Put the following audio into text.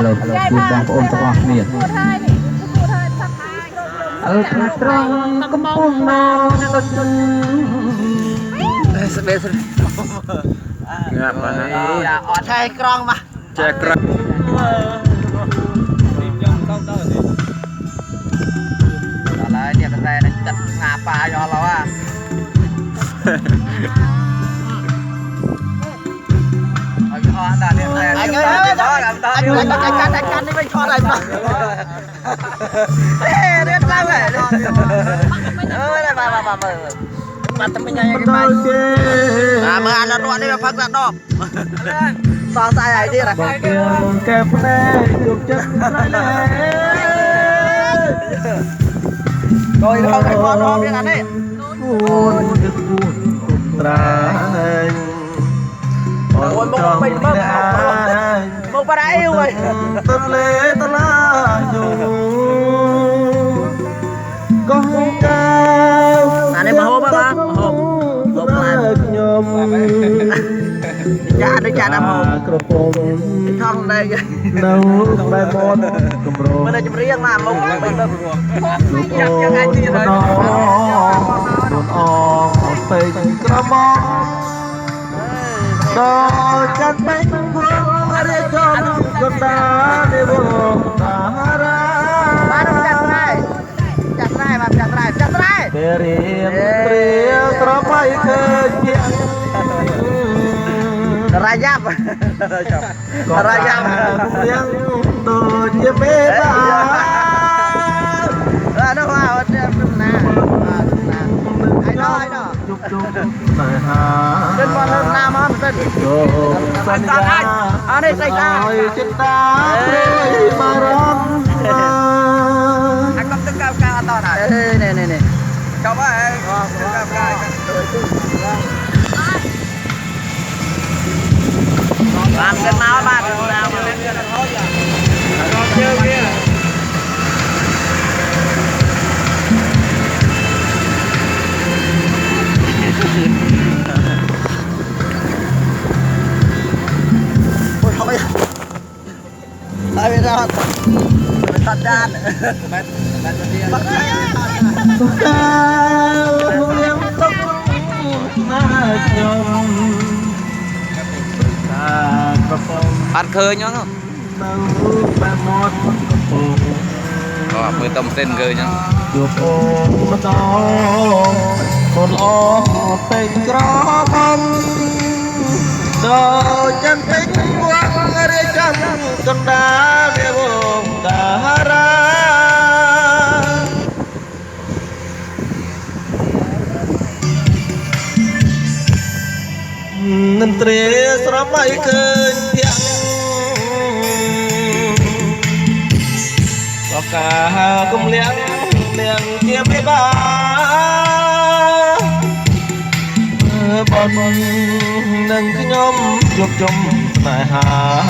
ឡូវជួបបងប្អូនទាំងអស់គ្នាត្រង់កំពុងមកស្បេស្ងាប់ណាអត់ថៃក្រងមកចែក្រងទីខ្ញុំកោតទៅនេះដល់ហើយនេះកតែចិត្តងាប៉ាយកឡោអាអត់ដល់នេះតែអញកាន់នេះមិនខត់ហើយបងរៀនឡើងហើយអើយបាទបាត់តែមិញឲ្យគេបាយមើលអានរត់នេះផឹកដាក់ដបសងសាយហើយទៀតកែភ្នែកជប់ចិត្តស្រ័យដែរកុយដល់ទៅមកទៀតអានេះគួនទឹកគួនត្រាញអូយមកពេញមកបារ៉ាអ៊ីវហើយតលេតឡាយូកោះកៅអានេះមកហូបបាទហូបផ្លែខ្ញុំចាដល់ចាដល់ហូបក្រពំថងដែរនៅបែបបនកម្រមិនចម្រៀងមកមុខបីបើយ៉ាងឯងទៀតហើយខ្លួនអងអត់ពេកក្រមកដល់ចាត់បែកព្រោះរាជចំកណ្ដាលទេវតារាបាទចាត់ស្រែបាទចាត់ស្រែពេលរៀនព្រាស្រមៃឃើញជារាយ៉ាប់រៀងដូចជាមេតាអានោះមកអត់ណាអាយណោជប់តែហាទឹកមកលើណាមកមិនទៅសន្យាអានេះស្អីតាចិត្តតាព្រួយបារម្ភអាកំទឹកកៅកៅអត់តដែរនេះចប់ហើយកៅកៅបានកិនមកបាទជើងវាtại vì sao thật ra bắt ăn khơi nhá mưa tông tên khơi nhá con o tình gió bông rồi chân tính quăng đi chân con đá để buông đá ra nên tre sớm mấy cơn tiếng có cả cùng liang chia mấy ba bọn nâng cái nhóm chụp chung tại hà